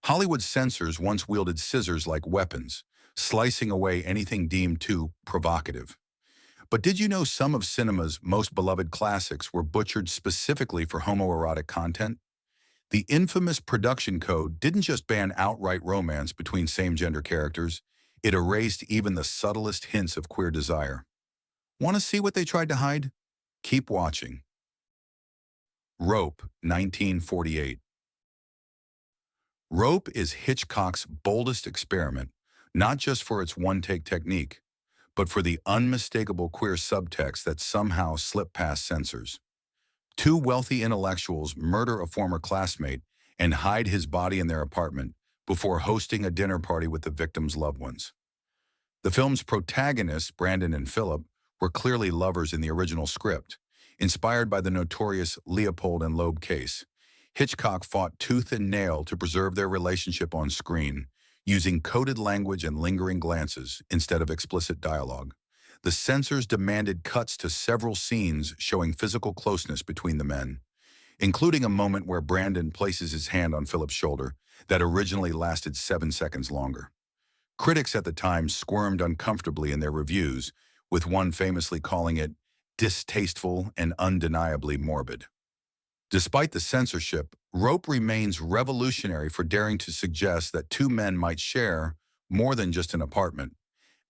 Hollywood's censors once wielded scissors like weapons, slicing away anything deemed too provocative. But did you know some of cinema's most beloved classics were butchered specifically for homoerotic content? The infamous production code didn't just ban outright romance between same-gender characters, it erased even the subtlest hints of queer desire. Want to see what they tried to hide? Keep watching. Rope, 1948. Rope is Hitchcock's boldest experiment, not just for its one-take technique, but for the unmistakable queer subtext that somehow slipped past censors. Two wealthy intellectuals murder a former classmate and hide his body in their apartment before hosting a dinner party with the victim's loved ones. The film's protagonists, Brandon and Philip, were clearly lovers in the original script, inspired by the notorious Leopold and Loeb case. Hitchcock fought tooth and nail to preserve their relationship on screen, using coded language and lingering glances instead of explicit dialogue. The censors demanded cuts to several scenes showing physical closeness between the men, including a moment where Brandon places his hand on Philip's shoulder that originally lasted 7 seconds longer. Critics at the time squirmed uncomfortably in their reviews, with one famously calling it distasteful and undeniably morbid. Despite the censorship, Rope remains revolutionary for daring to suggest that two men might share more than just an apartment,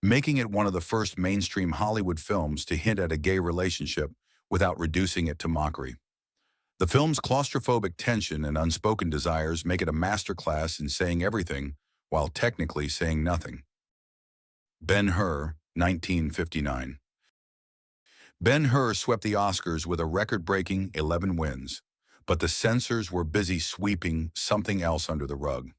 making it one of the first mainstream Hollywood films to hint at a gay relationship without reducing it to mockery. The film's claustrophobic tension and unspoken desires make it a masterclass in saying everything while technically saying nothing. Ben-Hur, 1959. Ben-Hur swept the Oscars with a record-breaking 11 wins, but the censors were busy sweeping something else under the rug.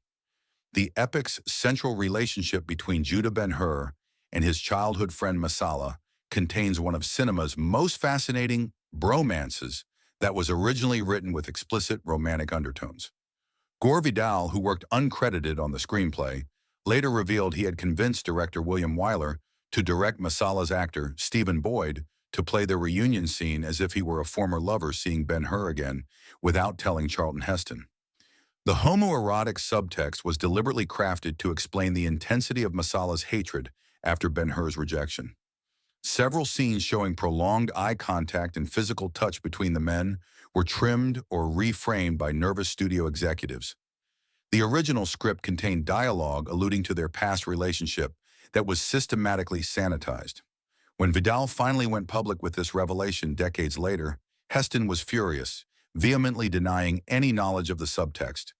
The epic's central relationship between Judah Ben-Hur and his childhood friend Masala contains one of cinema's most fascinating bromances that was originally written with explicit romantic undertones. Gore Vidal, who worked uncredited on the screenplay, later revealed he had convinced director William Wyler to direct Masala's actor, Stephen Boyd, to play the reunion scene as if he were a former lover seeing Ben-Hur again, without telling Charlton Heston. The homoerotic subtext was deliberately crafted to explain the intensity of Masala's hatred after Ben-Hur's rejection. Several scenes showing prolonged eye contact and physical touch between the men were trimmed or reframed by nervous studio executives. The original script contained dialogue alluding to their past relationship that was systematically sanitized. When Vidal finally went public with this revelation decades later, Heston was furious, vehemently denying any knowledge of the subtext.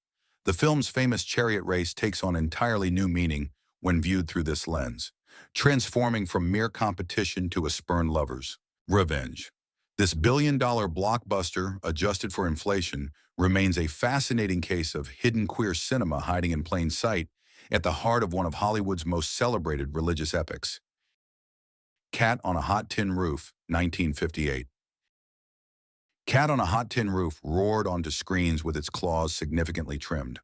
The film's famous chariot race takes on entirely new meaning when viewed through this lens, transforming from mere competition to a spurned lover's revenge. This billion-dollar blockbuster, adjusted for inflation, remains a fascinating case of hidden queer cinema hiding in plain sight at the heart of one of Hollywood's most celebrated religious epics. Cat on a Hot Tin Roof, 1958. Cat on a Hot Tin Roof roared onto screens with its claws significantly trimmed.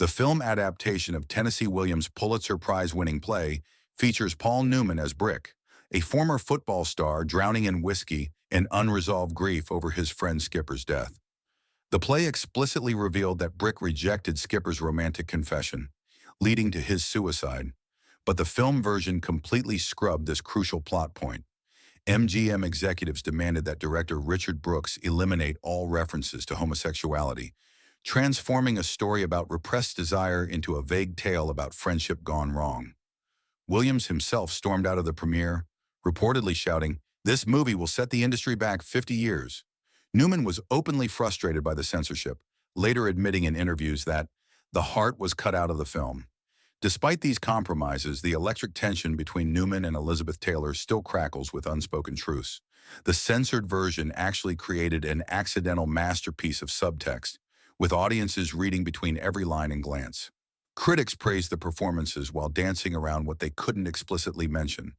The film adaptation of Tennessee Williams' Pulitzer Prize-winning play features Paul Newman as Brick, a former football star drowning in whiskey and unresolved grief over his friend Skipper's death. The play explicitly revealed that Brick rejected Skipper's romantic confession, leading to his suicide, but the film version completely scrubbed this crucial plot point. MGM executives demanded that director Richard Brooks eliminate all references to homosexuality, transforming a story about repressed desire into a vague tale about friendship gone wrong. Williams himself stormed out of the premiere, reportedly shouting, "This movie will set the industry back 50 years. Newman was openly frustrated by the censorship, later admitting in interviews that the heart was cut out of the film. Despite these compromises, the electric tension between Newman and Elizabeth Taylor still crackles with unspoken truths. The censored version actually created an accidental masterpiece of subtext, with audiences reading between every line and glance. Critics praised the performances while dancing around what they couldn't explicitly mention.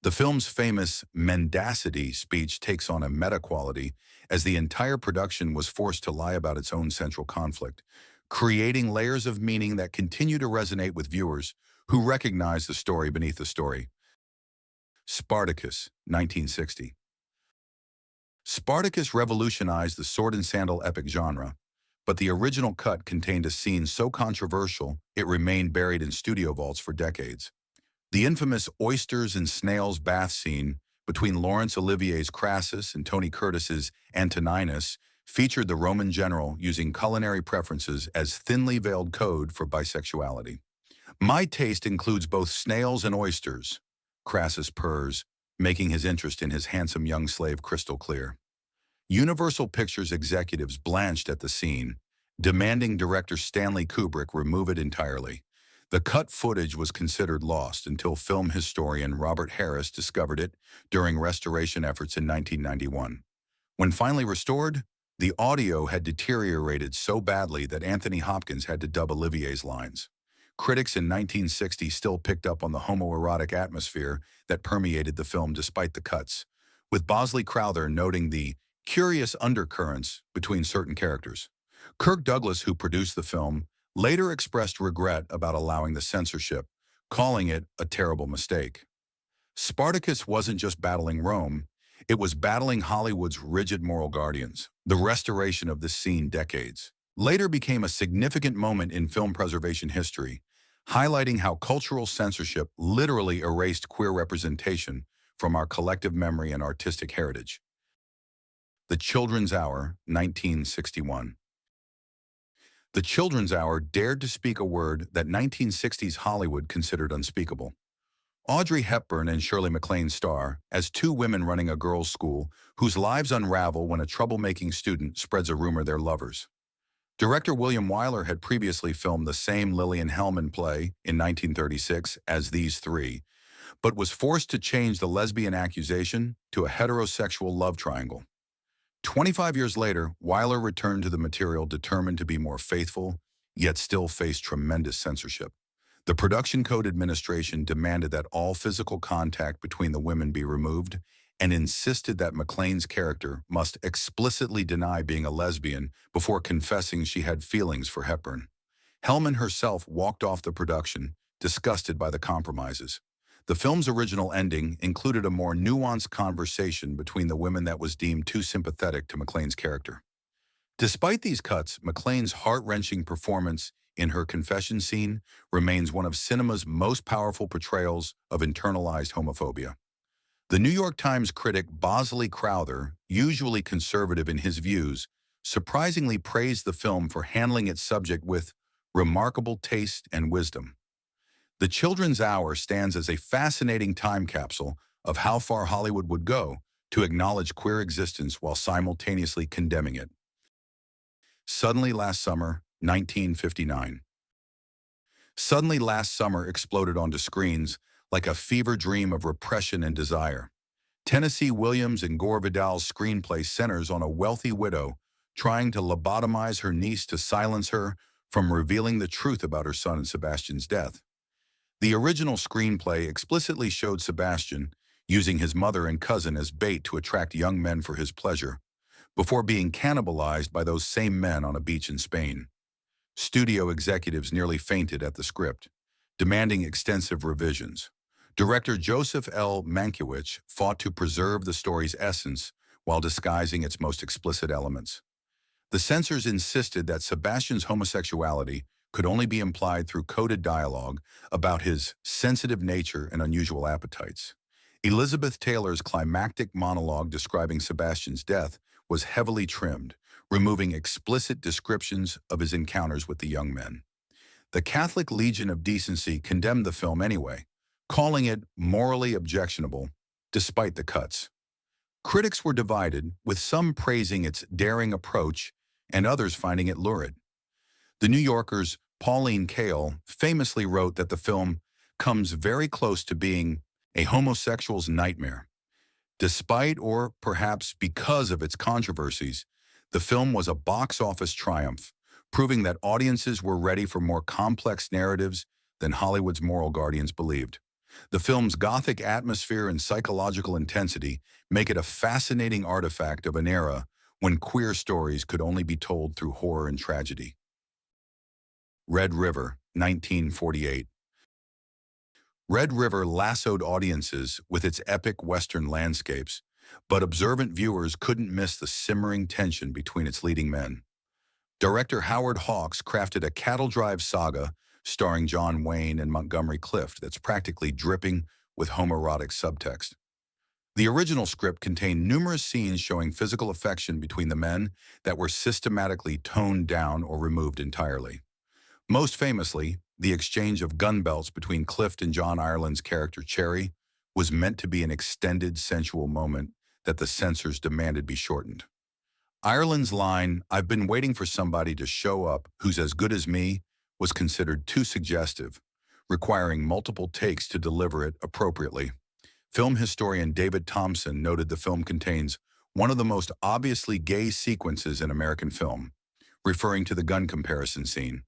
The film's famous mendacity speech takes on a meta-quality as the entire production was forced to lie about its own central conflict, creating layers of meaning that continue to resonate with viewers who recognize the story beneath the story. Spartacus, 1960. Spartacus revolutionized the sword and sandal epic genre, but the original cut contained a scene so controversial it remained buried in studio vaults for decades. The infamous oysters and snails bath scene between Laurence Olivier's Crassus and Tony Curtis's Antoninus featured the Roman general using culinary preferences as thinly veiled code for bisexuality. My taste includes both snails and oysters, Crassus purrs, making his interest in his handsome young slave crystal clear. Universal Pictures executives blanched at the scene, demanding director Stanley Kubrick remove it entirely. The cut footage was considered lost until film historian Robert Harris discovered it during restoration efforts in 1991. When finally restored, the audio had deteriorated so badly that Anthony Hopkins had to dub Olivier's lines. Critics in 1960 still picked up on the homoerotic atmosphere that permeated the film despite the cuts, with Bosley Crowther noting the curious undercurrents between certain characters. Kirk Douglas, who produced the film, later expressed regret about allowing the censorship, calling it a terrible mistake. Spartacus wasn't just battling Rome, it was battling Hollywood's rigid moral guardians. The restoration of this scene decades later became a significant moment in film preservation history, highlighting how cultural censorship literally erased queer representation from our collective memory and artistic heritage. The Children's Hour, 1961. The Children's Hour dared to speak a word that 1960s Hollywood considered unspeakable. Audrey Hepburn and Shirley MacLaine star as two women running a girls' school whose lives unravel when a troublemaking student spreads a rumor they're lovers. Director William Wyler had previously filmed the same Lillian Hellman play in 1936 as These Three, but was forced to change the lesbian accusation to a heterosexual love triangle. 25 years later, Wyler returned to the material determined to be more faithful, yet still faced tremendous censorship. The Production Code Administration demanded that all physical contact between the women be removed and insisted that MacLaine's character must explicitly deny being a lesbian before confessing she had feelings for Hepburn. Hellman herself walked off the production, disgusted by the compromises. The film's original ending included a more nuanced conversation between the women that was deemed too sympathetic to MacLaine's character. Despite these cuts, MacLaine's heart-wrenching performance in her confession scene remains one of cinema's most powerful portrayals of internalized homophobia. The New York Times critic Bosley Crowther, usually conservative in his views, surprisingly praised the film for handling its subject with remarkable taste and wisdom. The Children's Hour stands as a fascinating time capsule of how far Hollywood would go to acknowledge queer existence while simultaneously condemning it. Suddenly Last Summer, 1959. Suddenly Last Summer exploded onto screens like a fever dream of repression and desire. Tennessee Williams and Gore Vidal's screenplay centers on a wealthy widow trying to lobotomize her niece to silence her from revealing the truth about her son and Sebastian's death. The original screenplay explicitly showed Sebastian using his mother and cousin as bait to attract young men for his pleasure, before being cannibalized by those same men on a beach in Spain. Studio executives nearly fainted at the script, demanding extensive revisions. Director Joseph L. Mankiewicz fought to preserve the story's essence while disguising its most explicit elements. The censors insisted that Sebastian's homosexuality could only be implied through coded dialogue about his sensitive nature and unusual appetites. Elizabeth Taylor's climactic monologue describing Sebastian's death was heavily trimmed, removing explicit descriptions of his encounters with the young men. The Catholic Legion of Decency condemned the film anyway, calling it morally objectionable, despite the cuts. Critics were divided, with some praising its daring approach and others finding it lurid. The New Yorker's Pauline Kael famously wrote that the film comes very close to being a homosexual's nightmare. Despite, or perhaps because of its controversies, the film was a box office triumph, proving that audiences were ready for more complex narratives than Hollywood's moral guardians believed. The film's gothic atmosphere and psychological intensity make it a fascinating artifact of an era when queer stories could only be told through horror and tragedy. Red River, 1948. Red River lassoed audiences with its epic Western landscapes, but observant viewers couldn't miss the simmering tension between its leading men. Director Howard Hawks crafted a cattle drive saga starring John Wayne and Montgomery Clift that's practically dripping with homoerotic subtext. The original script contained numerous scenes showing physical affection between the men that were systematically toned down or removed entirely. Most famously, the exchange of gun belts between Clift and John Ireland's character Cherry was meant to be an extended sensual moment that the censors demanded be shortened. Ireland's line, "I've been waiting for somebody to show up who's as good as me," was considered too suggestive, requiring multiple takes to deliver it appropriately. Film historian David Thompson noted the film contains one of the most obviously gay sequences in American film, referring to the gun comparison scene.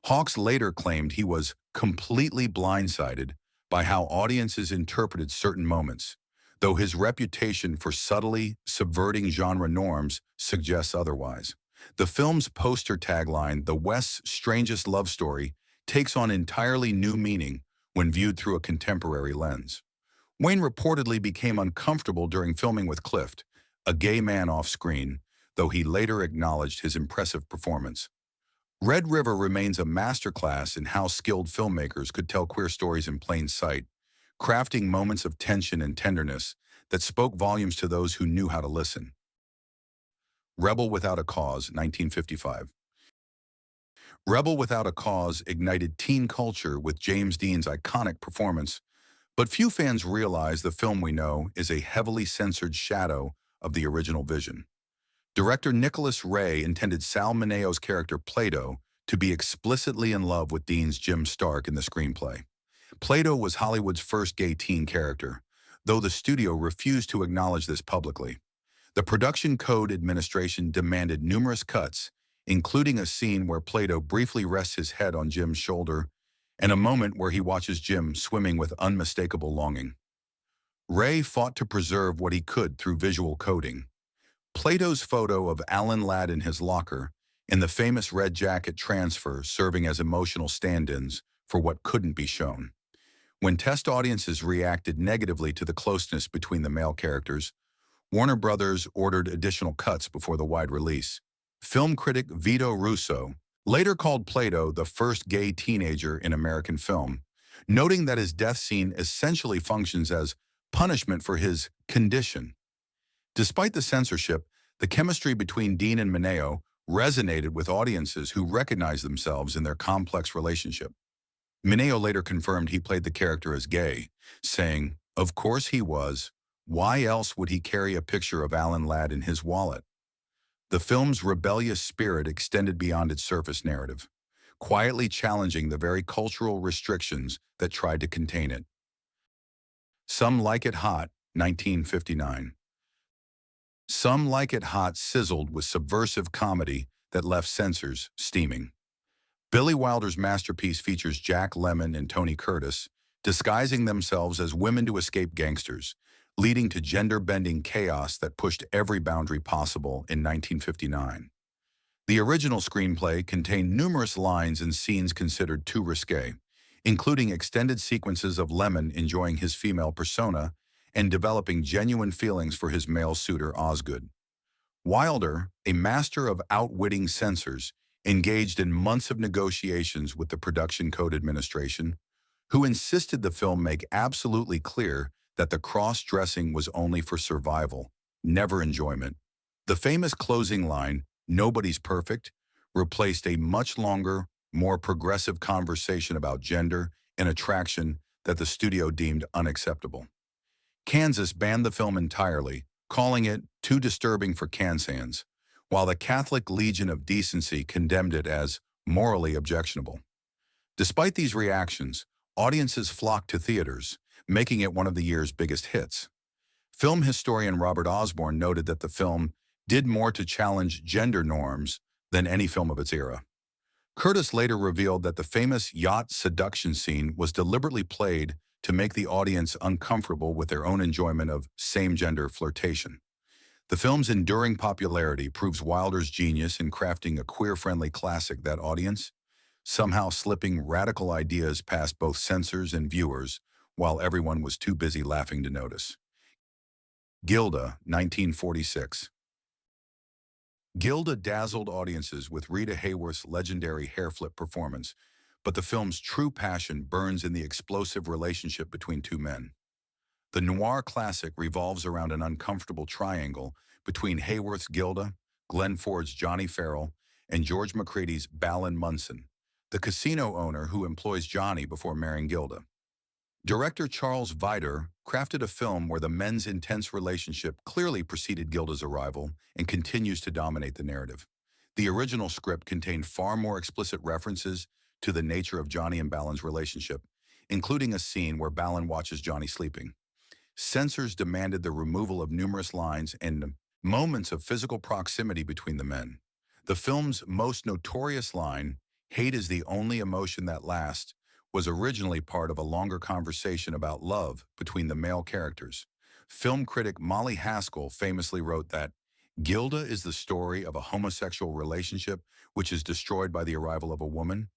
Hawks later claimed he was completely blindsided by how audiences interpreted certain moments, though his reputation for subtly subverting genre norms suggests otherwise. The film's poster tagline, "The West's Strangest Love Story," takes on entirely new meaning when viewed through a contemporary lens. Wayne reportedly became uncomfortable during filming with Clift, a gay man off-screen, though he later acknowledged his impressive performance. Red River remains a masterclass in how skilled filmmakers could tell queer stories in plain sight, crafting moments of tension and tenderness that spoke volumes to those who knew how to listen. Rebel Without a Cause, 1955. Rebel Without a Cause ignited teen culture with James Dean's iconic performance, but few fans realize the film we know is a heavily censored shadow of the original vision. Director Nicholas Ray intended Sal Mineo's character Plato to be explicitly in love with Dean's Jim Stark in the screenplay. Plato was Hollywood's first gay teen character, though the studio refused to acknowledge this publicly. The Production Code Administration demanded numerous cuts, including a scene where Plato briefly rests his head on Jim's shoulder and a moment where he watches Jim swimming with unmistakable longing. Ray fought to preserve what he could through visual coding. Plato's photo of Alan Ladd in his locker and the famous red jacket transfer serving as emotional stand-ins for what couldn't be shown. When test audiences reacted negatively to the closeness between the male characters, Warner Brothers ordered additional cuts before the wide release. Film critic Vito Russo later called Plato the first gay teenager in American film, noting that his death scene essentially functions as punishment for his condition. Despite the censorship, the chemistry between Dean and Mineo resonated with audiences who recognized themselves in their complex relationship. Mineo later confirmed he played the character as gay, saying, "Of course he was. Why else would he carry a picture of Alan Ladd in his wallet?" The film's rebellious spirit extended beyond its surface narrative, quietly challenging the very cultural restrictions that tried to contain it. Some Like It Hot, 1959. Some Like It Hot sizzled with subversive comedy that left censors steaming. Billy Wilder's masterpiece features Jack Lemmon and Tony Curtis disguising themselves as women to escape gangsters, leading to gender-bending chaos that pushed every boundary possible in 1959. The original screenplay contained numerous lines and scenes considered too risque, including extended sequences of Lemmon enjoying his female persona and developing genuine feelings for his male suitor Osgood. Wilder, a master of outwitting censors, engaged in months of negotiations with the Production Code Administration, who insisted the film make absolutely clear that the cross-dressing was only for survival, never enjoyment. The famous closing line, "Nobody's perfect," replaced a much longer, more progressive conversation about gender and attraction that the studio deemed unacceptable. Kansas banned the film entirely, calling it too disturbing for Kansans, while the Catholic Legion of Decency condemned it as morally objectionable. Despite these reactions, audiences flocked to theaters, making it one of the year's biggest hits. Film historian Robert Osborne noted that the film did more to challenge gender norms than any film of its era. Curtis later revealed that the famous yacht seduction scene was deliberately played to make the audience uncomfortable with their own enjoyment of same-gender flirtation. The film's enduring popularity proves Wilder's genius in crafting a queer-friendly classic that audience, somehow slipping radical ideas past both censors and viewers while everyone was too busy laughing to notice. Gilda, 1946. Gilda dazzled audiences with Rita Hayworth's legendary hair flip performance, but the film's true passion burns in the explosive relationship between two men. The noir classic revolves around an uncomfortable triangle between Hayworth's Gilda, Glenn Ford's Johnny Farrell, and George McCready's Balin Munson, the casino owner who employs Johnny before marrying Gilda. Director Charles Vider crafted a film where the men's intense relationship clearly preceded Gilda's arrival and continues to dominate the narrative. The original script contained far more explicit references to the nature of Johnny and Balin's relationship, including a scene where Balin watches Johnny sleeping. Censors demanded the removal of numerous lines and moments of physical proximity between the men. The film's most notorious line, "Hate is the only emotion that lasts," was originally part of a longer conversation about love between the male characters. Film critic Molly Haskell famously wrote that, "Gilda is the story of a homosexual relationship which is destroyed by the arrival of a woman."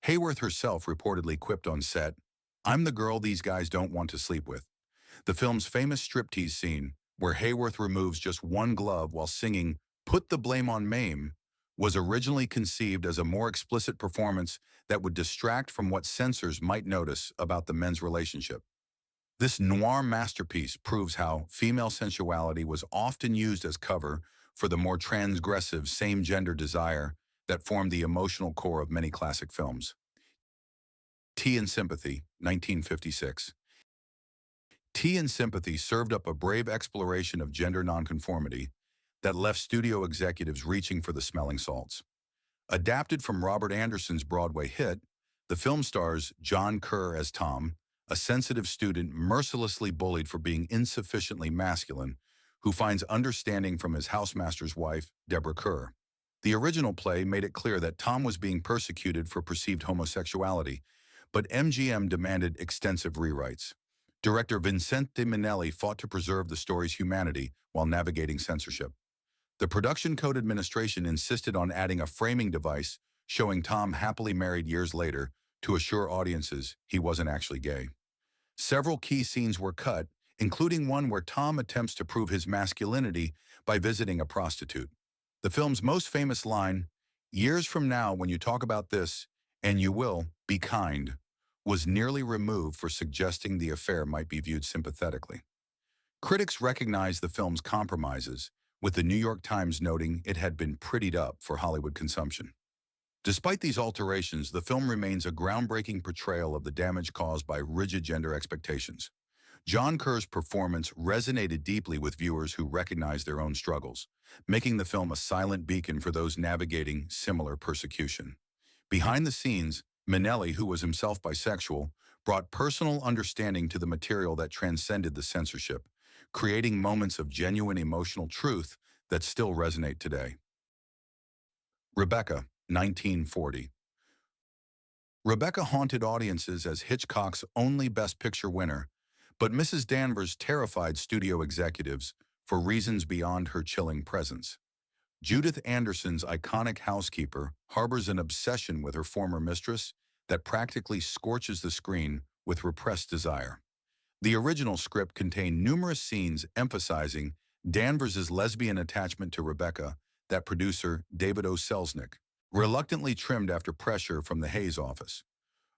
Hayworth herself reportedly quipped on set, "I'm the girl these guys don't want to sleep with." The film's famous striptease scene, where Hayworth removes just one glove while singing "Put the Blame on Mame," was originally conceived as a more explicit performance that would distract from what censors might notice about the men's relationship. This noir masterpiece proves how female sensuality was often used as cover for the more transgressive same-gender desire that formed the emotional core of many classic films. Tea and Sympathy, 1956. Tea and Sympathy served up a brave exploration of gender nonconformity that left studio executives reaching for the smelling salts. Adapted from Robert Anderson's Broadway hit, the film stars John Kerr as Tom, a sensitive student mercilessly bullied for being insufficiently masculine, who finds understanding from his housemaster's wife, Deborah Kerr. The original play made it clear that Tom was being persecuted for perceived homosexuality, but MGM demanded extensive rewrites. Director Vincente Minnelli fought to preserve the story's humanity while navigating censorship. The Production Code Administration insisted on adding a framing device showing Tom happily married years later to assure audiences he wasn't actually gay. Several key scenes were cut, including one where Tom attempts to prove his masculinity by visiting a prostitute. The film's most famous line, "Years from now when you talk about this, and you will, be kind," was nearly removed for suggesting the affair might be viewed sympathetically. Critics recognized the film's compromises, with the New York Times noting it had been prettied up for Hollywood consumption. Despite these alterations, the film remains a groundbreaking portrayal of the damage caused by rigid gender expectations. John Kerr's performance resonated deeply with viewers who recognized their own struggles, making the film a silent beacon for those navigating similar persecution. Behind the scenes, Minnelli, who was himself bisexual, brought personal understanding to the material that transcended the censorship, creating moments of genuine emotional truth that still resonate today. Rebecca, 1940. Rebecca haunted audiences as Hitchcock's only Best Picture winner, but Mrs. Danvers terrified studio executives for reasons beyond her chilling presence. Judith Anderson's iconic housekeeper harbors an obsession with her former mistress that practically scorches the screen with repressed desire. The original script contained numerous scenes emphasizing Danvers's lesbian attachment to Rebecca that producer David O. Selznick reluctantly trimmed after pressure from the Hayes office.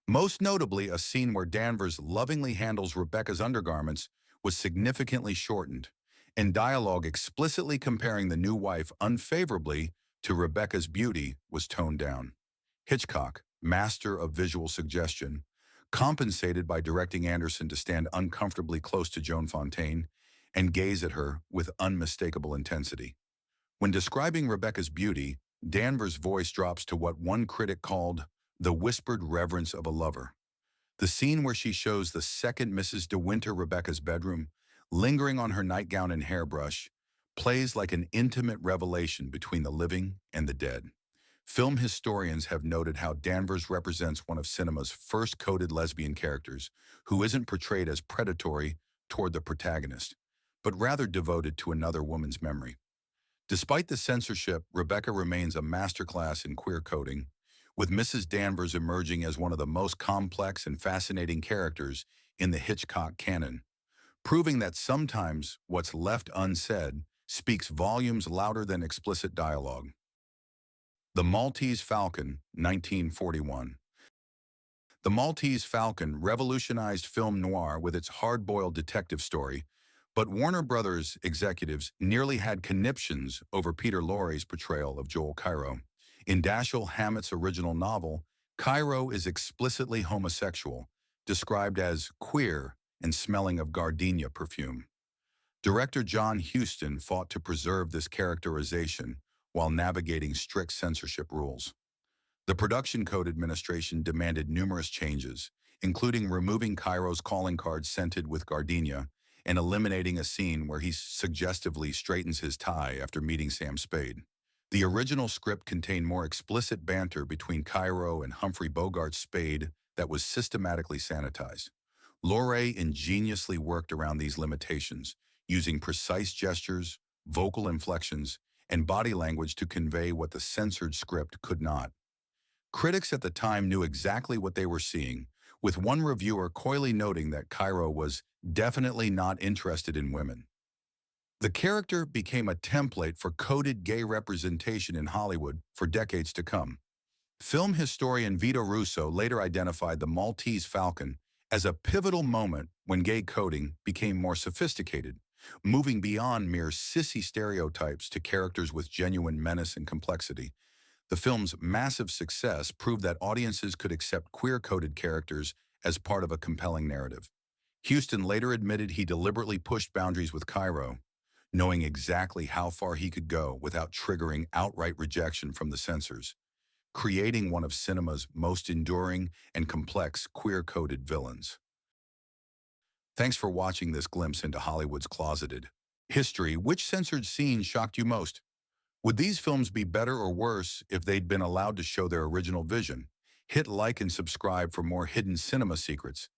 Most notably, a scene where Danvers lovingly handles Rebecca's undergarments was significantly shortened, and dialogue explicitly comparing the new wife unfavorably to Rebecca's beauty was toned down. Hitchcock, master of visual suggestion, compensated by directing Anderson to stand uncomfortably close to Joan Fontaine and gaze at her with unmistakable intensity. When describing Rebecca's beauty, Danvers' voice drops to what one critic called the whispered reverence of a lover. The scene where she shows the second Mrs. De Winter Rebecca's bedroom, lingering on her nightgown and hairbrush, plays like an intimate revelation between the living and the dead. Film historians have noted how Danvers represents one of cinema's first coded lesbian characters, who isn't portrayed as predatory toward the protagonist, but rather devoted to another woman's memory. Despite the censorship, Rebecca remains a masterclass in queer coding, with Mrs. Danvers emerging as one of the most complex and fascinating characters in the Hitchcock canon, proving that sometimes what's left unsaid speaks volumes louder than explicit dialogue. The Maltese Falcon, 1941. The Maltese Falcon revolutionized film noir with its hard-boiled detective story, but Warner Brothers executives nearly had conniptions over Peter Lorre's portrayal of Joel Cairo. In Dashiell Hammett's original novel, Cairo is explicitly homosexual, described as queer and smelling of gardenia perfume. Director John Huston fought to preserve this characterization while navigating strict censorship rules. The Production Code Administration demanded numerous changes, including removing Cairo's calling card scented with gardenia and eliminating a scene where he suggestively straightens his tie after meeting Sam Spade. The original script contained more explicit banter between Cairo and Humphrey Bogart's Spade that was systematically sanitized. Lorre ingeniously worked around these limitations, using precise gestures, vocal inflections, and body language to convey what the censored script could not. Critics at the time knew exactly what they were seeing, with one reviewer coyly noting that Cairo was definitely not interested in women. The character became a template for coded gay representation in Hollywood for decades to come. Film historian Vito Russo later identified the Maltese Falcon as a pivotal moment when gay coding became more sophisticated, moving beyond mere sissy stereotypes to characters with genuine menace and complexity. The film's massive success proved that audiences could accept queer-coded characters as part of a compelling narrative. Huston later admitted he deliberately pushed boundaries with Cairo, knowing exactly how far he could go without triggering outright rejection from the censors, creating one of cinema's most enduring and complex queer-coded villains. Thanks for watching this glimpse into Hollywood's closeted history. Which censored scene shocked you most? Would these films be better or worse if they'd been allowed to show their original vision? Hit like and subscribe for more hidden cinema secrets.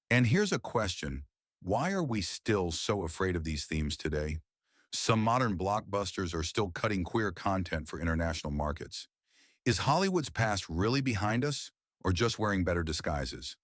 And here's a question. Why are we still so afraid of these themes today? Some modern blockbusters are still cutting queer content for international markets. Is Hollywood's past really behind us, or just wearing better disguises?